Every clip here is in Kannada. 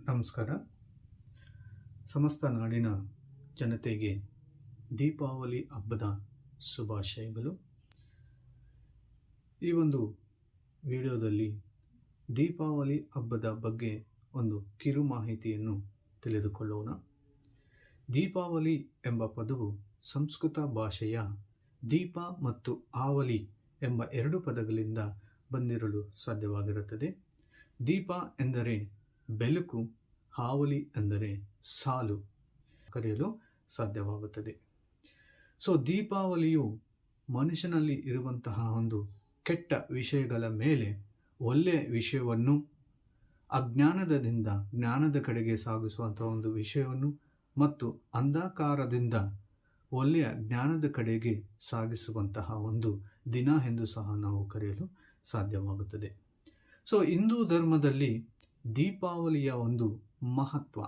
ನಮಸ್ಕಾರ. ಸಮಸ್ತ ನಾಡಿನ ಜನತೆಗೆ ದೀಪಾವಳಿ ಹಬ್ಬದ ಶುಭಾಶಯಗಳು. ಈ ಒಂದು ವಿಡಿಯೋದಲ್ಲಿ ದೀಪಾವಳಿ ಹಬ್ಬದ ಬಗ್ಗೆ ಒಂದು ಕಿರು ಮಾಹಿತಿಯನ್ನು ತಿಳಿದುಕೊಳ್ಳೋಣ. ದೀಪಾವಳಿ ಎಂಬ ಪದವು ಸಂಸ್ಕೃತ ಭಾಷೆಯ ದೀಪ ಮತ್ತು ಆವಲಿ ಎಂಬ ಎರಡು ಪದಗಳಿಂದ ಬಂದಿರಲು ಸಾಧ್ಯವಾಗಿರುತ್ತದೆ. ದೀಪ ಎಂದರೆ ಬೆಳಕು, ಹಾವಳಿ ಎಂದರೆ ಸಾಲು ಕರೆಯಲು ಸಾಧ್ಯವಾಗುತ್ತದೆ. ದೀಪಾವಳಿಯು ಮನುಷ್ಯನಲ್ಲಿ ಇರುವಂತಹ ಒಂದು ಕೆಟ್ಟ ವಿಷಯಗಳ ಮೇಲೆ ಒಳ್ಳೆಯ ವಿಷಯವನ್ನು, ಅಜ್ಞಾನದಿಂದ ಜ್ಞಾನದ ಕಡೆಗೆ ಸಾಗಿಸುವಂತಹ ಒಂದು ವಿಷಯವನ್ನು ಮತ್ತು ಅಂಧಕಾರದಿಂದ ಒಳ್ಳೆಯ ಜ್ಞಾನದ ಕಡೆಗೆ ಸಾಗಿಸುವಂತಹ ಒಂದು ದಿನ ಎಂದು ಸಹ ನಾವು ಕರೆಯಲು ಸಾಧ್ಯವಾಗುತ್ತದೆ. ಹಿಂದೂ ಧರ್ಮದಲ್ಲಿ ದೀಪಾವಳಿಯ ಒಂದು ಮಹತ್ವ.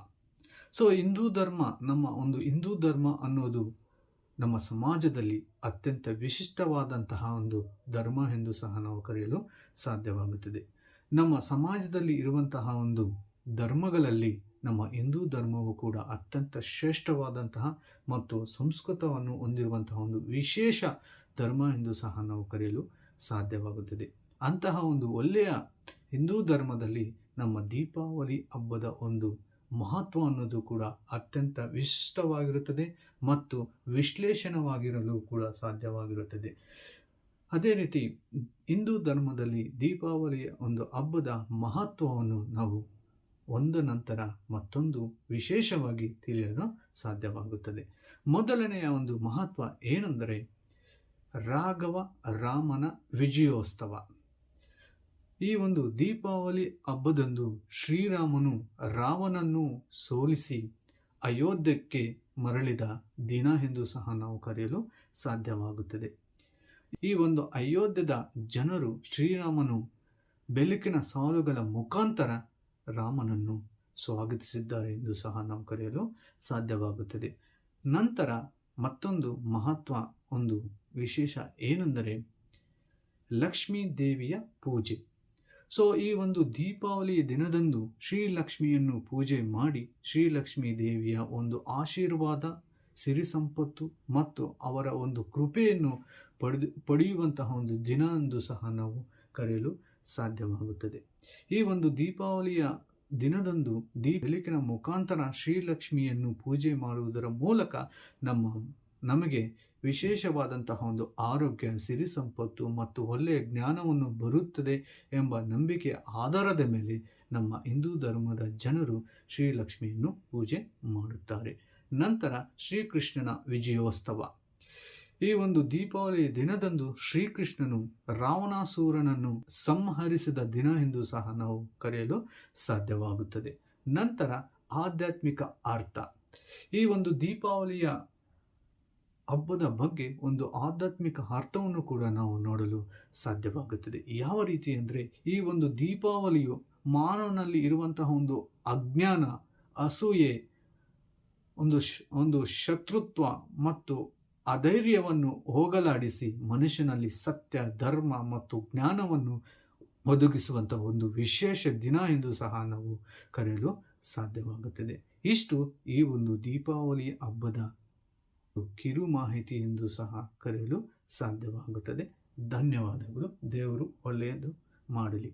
ಹಿಂದೂ ಧರ್ಮ ಅನ್ನೋದು ನಮ್ಮ ಸಮಾಜದಲ್ಲಿ ಅತ್ಯಂತ ವಿಶಿಷ್ಟವಾದಂತಹ ಒಂದು ಧರ್ಮ ಎಂದು ಸಹ ನಾವು ಕರೆಯಲು ಸಾಧ್ಯವಾಗುತ್ತದೆ. ನಮ್ಮ ಸಮಾಜದಲ್ಲಿ ಇರುವಂತಹ ಒಂದು ಧರ್ಮಗಳಲ್ಲಿ ನಮ್ಮ ಹಿಂದೂ ಧರ್ಮವು ಕೂಡ ಅತ್ಯಂತ ಶ್ರೇಷ್ಠವಾದಂತಹ ಮತ್ತು ಸಂಸ್ಕೃತವನ್ನು ಹೊಂದಿರುವಂತಹ ಒಂದು ವಿಶೇಷ ಧರ್ಮ ಎಂದು ಸಹ ನಾವು ಕರೆಯಲು ಸಾಧ್ಯವಾಗುತ್ತದೆ. ಅಂತಹ ಒಂದು ಒಳ್ಳೆಯ ಹಿಂದೂ ಧರ್ಮದಲ್ಲಿ ನಮ್ಮ ದೀಪಾವಳಿ ಹಬ್ಬದ ಒಂದು ಮಹತ್ವ ಅನ್ನೋದು ಕೂಡ ಅತ್ಯಂತ ವಿಶಿಷ್ಟವಾಗಿರುತ್ತದೆ ಮತ್ತು ವಿಶ್ಲೇಷಣವಾಗಿರಲು ಕೂಡ ಸಾಧ್ಯವಾಗಿರುತ್ತದೆ. ಅದೇ ರೀತಿ ಹಿಂದೂ ಧರ್ಮದಲ್ಲಿ ದೀಪಾವಳಿಯ ಒಂದು ಹಬ್ಬದ ಮಹತ್ವವನ್ನು ನಾವು ಒಂದು ನಂತರ ಮತ್ತೊಂದು ವಿಶೇಷವಾಗಿ ತಿಳಿಯಲು ಸಾಧ್ಯವಾಗುತ್ತದೆ. ಮೊದಲನೆಯ ಒಂದು ಮಹತ್ವ ಏನೆಂದರೆ ರಾಘವ ರಾಮನ ವಿಜಯೋತ್ಸವ. ಈ ಒಂದು ದೀಪಾವಳಿ ಹಬ್ಬದಂದು ಶ್ರೀರಾಮನು ರಾವಣನನ್ನು ಸೋಲಿಸಿ ಅಯೋಧ್ಯಕ್ಕೆ ಮರಳಿದ ದಿನ ಎಂದು ಸಹ ನಾವು ಕರೆಯಲು ಸಾಧ್ಯವಾಗುತ್ತದೆ. ಈ ಒಂದು ಅಯೋಧ್ಯದ ಜನರು ಶ್ರೀರಾಮನು ಬೆಳಕಿನ ಸಾಲುಗಳ ಮುಖಾಂತರ ರಾಮನನ್ನು ಸ್ವಾಗತಿಸಿದ್ದಾರೆ ಎಂದು ಸಹ ನಾವು ಕರೆಯಲು ಸಾಧ್ಯವಾಗುತ್ತದೆ. ನಂತರ ಮತ್ತೊಂದು ಮಹತ್ವ, ಒಂದು ವಿಶೇಷ ಏನೆಂದರೆ ಲಕ್ಷ್ಮೀ ದೇವಿಯ ಪೂಜೆ. ಈ ಒಂದು ದೀಪಾವಳಿ ದಿನದಂದು ಶ್ರೀಲಕ್ಷ್ಮಿಯನ್ನು ಪೂಜೆ ಮಾಡಿ ಶ್ರೀಲಕ್ಷ್ಮೀ ದೇವಿಯ ಒಂದು ಆಶೀರ್ವಾದ, ಸಿರಿ ಸಂಪತ್ತು ಮತ್ತು ಅವರ ಒಂದು ಕೃಪೆಯನ್ನು ಪಡೆಯುವಂತಹ ಒಂದು ದಿನ ಎಂದು ಸಹ ನಾವು ಕರೆಯಲು ಸಾಧ್ಯವಾಗುತ್ತದೆ. ಈ ಒಂದು ದೀಪಾವಳಿಯ ದಿನದಂದು ಬೆಳಕಿನ ಮುಖಾಂತರ ಶ್ರೀಲಕ್ಷ್ಮಿಯನ್ನು ಪೂಜೆ ಮಾಡುವುದರ ಮೂಲಕ ನಮಗೆ ವಿಶೇಷವಾದಂತಹ ಒಂದು ಆರೋಗ್ಯ, ಸಿರಿ ಸಂಪತ್ತು ಮತ್ತು ಒಳ್ಳೆಯ ಜ್ಞಾನವನ್ನು ಬರುತ್ತದೆ ಎಂಬ ನಂಬಿಕೆಯ ಆಧಾರದ ಮೇಲೆ ನಮ್ಮ ಹಿಂದೂ ಧರ್ಮದ ಜನರು ಶ್ರೀಲಕ್ಷ್ಮಿಯನ್ನು ಪೂಜೆ ಮಾಡುತ್ತಾರೆ. ನಂತರ ಶ್ರೀಕೃಷ್ಣನ ವಿಜಯೋತ್ಸವ. ಈ ಒಂದು ದೀಪಾವಳಿ ದಿನದಂದು ಶ್ರೀಕೃಷ್ಣನು ರಾವಣಾಸುರನನ್ನು ಸಂಹರಿಸಿದ ದಿನ ಎಂದು ಸಹ ನಾವು ಕರೆಯಲು ಸಾಧ್ಯವಾಗುತ್ತದೆ. ನಂತರ ಆಧ್ಯಾತ್ಮಿಕ ಅರ್ಥ. ಈ ಒಂದು ದೀಪಾವಳಿಯ ಹಬ್ಬದ ಬಗ್ಗೆ ಒಂದು ಆಧ್ಯಾತ್ಮಿಕ ಅರ್ಥವನ್ನು ಕೂಡ ನಾವು ನೋಡಲು ಸಾಧ್ಯವಾಗುತ್ತದೆ. ಯಾವ ರೀತಿ ಅಂದರೆ ಈ ಒಂದು ದೀಪಾವಳಿಯು ಮಾನವನಲ್ಲಿ ಇರುವಂತಹ ಒಂದು ಅಜ್ಞಾನ, ಅಸೂಯೆ, ಒಂದು ಶತ್ರುತ್ವ ಮತ್ತು ಅಧೈರ್ಯವನ್ನು ಹೋಗಲಾಡಿಸಿ ಮನುಷ್ಯನಲ್ಲಿ ಸತ್ಯ, ಧರ್ಮ ಮತ್ತು ಜ್ಞಾನವನ್ನು ಒದಗಿಸುವಂತಹ ಒಂದು ವಿಶೇಷ ದಿನ ಎಂದು ಸಹ ನಾವು ಕರೆಯಲು ಸಾಧ್ಯವಾಗುತ್ತದೆ. ಇಷ್ಟು ಈ ಒಂದು ದೀಪಾವಳಿ ಹಬ್ಬದ ಕಿರು ಮಾಹಿತಿ ಎಂದು ಸಹ ಕರೆಯಲು ಸಾಧ್ಯವಾಗುತ್ತದೆ. ಧನ್ಯವಾದಗಳು. ದೇವರು ಒಳ್ಳೆಯದು ಮಾಡಲಿ.